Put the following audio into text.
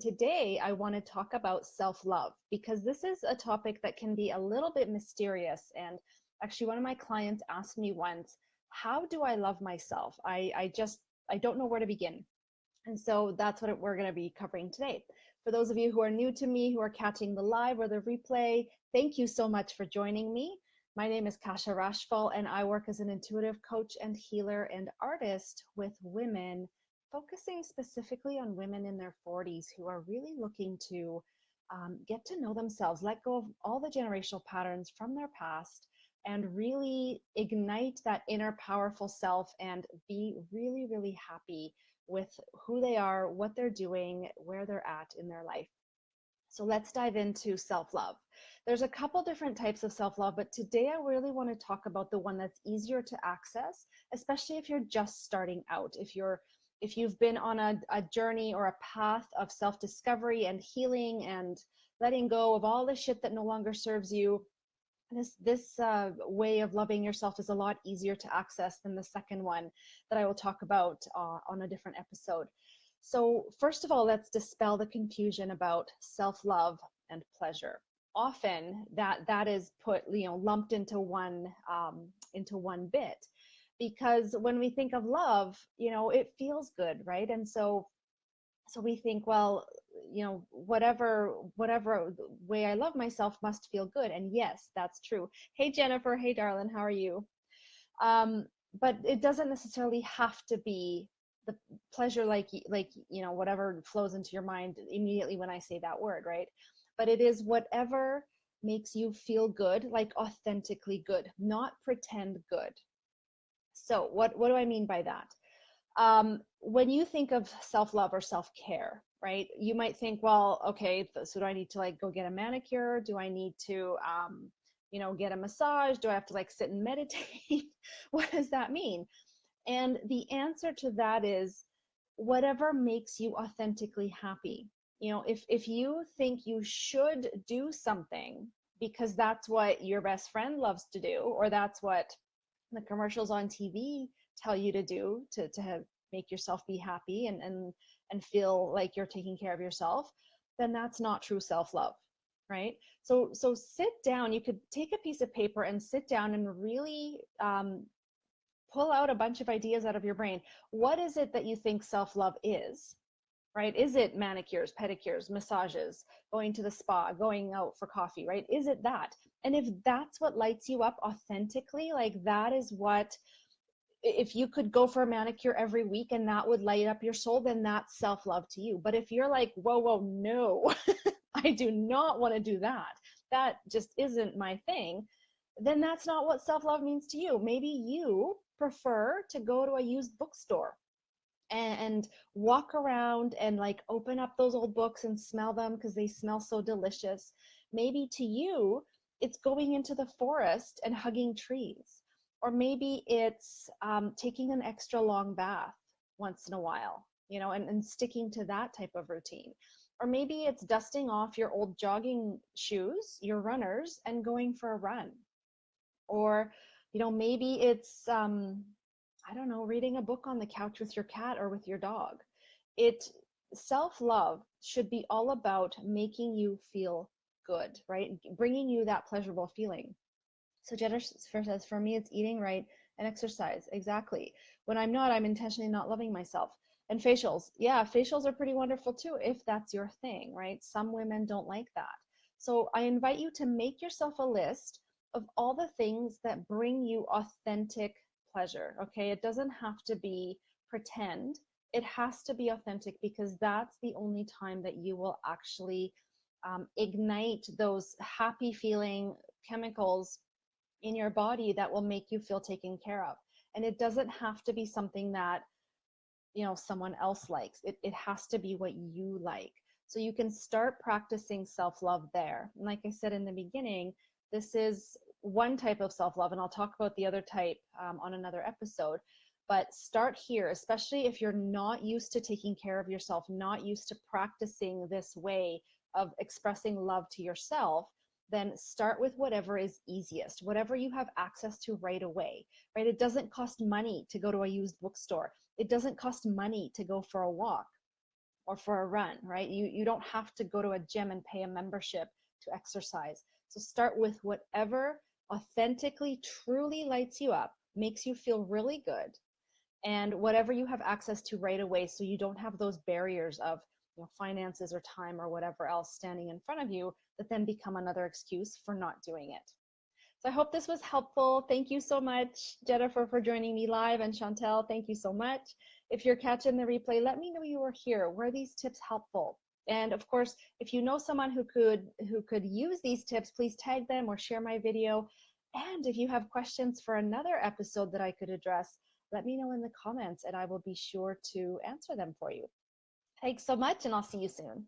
Today, I want to talk about self-love because this is a topic that can be a little bit mysterious. And actually, one of my clients asked me once, how do I love myself? I don't know where to begin. And so that's what we're going to be covering today. For those of you who are new to me, who are catching the live or the replay, thank you so much for joining me. My name is Kasia Rachfall, and I work as an intuitive coach and healer and artist with women, focusing specifically on women in their 40s who are really looking to get to know themselves, let go of all the generational patterns from their past, and really ignite that inner powerful self and be really, really happy with who they are, what they're doing, where they're at in their life. So let's dive into self-love. There's a couple different types of self-love, but today I really want to talk about the one that's easier to access, especially if you're just starting out. If you've been on a journey or a path of self-discovery and healing and letting go of all the shit that no longer serves you, this way of loving yourself is a lot easier to access than the second one that I will talk about on a different episode. So first of all, let's dispel the confusion about self-love and pleasure. Often that is put, lumped into one bit, because when we think of love, it feels good, right? And so we think, well, whatever way I love myself must feel good. And yes, that's true. Hey, Jennifer. Hey, darling. How are you? But it doesn't necessarily have to be the pleasure, like whatever flows into your mind immediately when I say that word, right? But it is whatever makes you feel good, like authentically good, not pretend good. So what do I mean by that? When you think of self-love or self-care, right, you might think, well, okay, so do I need to like go get a manicure? Do I need to, get a massage? Do I have to like sit and meditate? What does that mean? And the answer to that is whatever makes you authentically happy. If you think you should do something because that's what your best friend loves to do, or that's what the commercials on TV tell you to do to have, make yourself be happy and feel like you're taking care of yourself, then that's not true self-love, right? So sit down. You could take a piece of paper and sit down and really pull out a bunch of ideas out of your brain. What is it that you think self-love is? Right? Is it manicures, pedicures, massages, going to the spa, going out for coffee, right? Is it that? And if that's what lights you up authentically, like that is what, if you could go for a manicure every week and that would light up your soul, then that's self-love to you. But if you're like, whoa, no, I do not want to do that, that just isn't my thing, then that's not what self-love means to you. Maybe you prefer to go to a used bookstore and walk around and like open up those old books and smell them because they smell so delicious. Maybe to you, it's going into the forest and hugging trees. Or maybe it's taking an extra long bath once in a while, and sticking to that type of routine. Or maybe it's dusting off your old jogging shoes, your runners, and going for a run. Or, maybe it's, I don't know, reading a book on the couch with your cat or with your dog. It Self-love should be all about making you feel good, right? Bringing you that pleasurable feeling. So Jennifer says, for me, it's eating right and exercise. Exactly. When I'm intentionally not loving myself. And facials. Yeah, facials are pretty wonderful too, if that's your thing, right? Some women don't like that. So I invite you to make yourself a list of all the things that bring you authentic pleasure, okay? It doesn't have to be pretend. It has to be authentic, because that's the only time that you will actually ignite those happy feeling chemicals in your body that will make you feel taken care of. And it doesn't have to be something that someone else likes. It has to be what you like. So you can start practicing self-love there. And like I said in the beginning, this is one type of self-love, and I'll talk about the other type on another episode. But start here, especially if you're not used to taking care of yourself, not used to practicing this way of expressing love to yourself. Then start with whatever is easiest, whatever you have access to right away, right? It doesn't cost money to go to a used bookstore. It doesn't cost money to go for a walk. or for a run, right? You don't have to go to a gym and pay a membership to exercise. So start with whatever authentically, truly lights you up, makes you feel really good, and whatever you have access to right away, so you don't have those barriers of, finances or time or whatever else standing in front of you that then become another excuse for not doing it. So I hope this was helpful. Thank you so much, Jennifer, for joining me live, and Chantel, thank you so much. If you're catching the replay, let me know you were here. Were these tips helpful? And of course, if you know someone who could use these tips, please tag them or share my video. And if you have questions for another episode that I could address, let me know in the comments and I will be sure to answer them for you. Thanks so much, and I'll see you soon.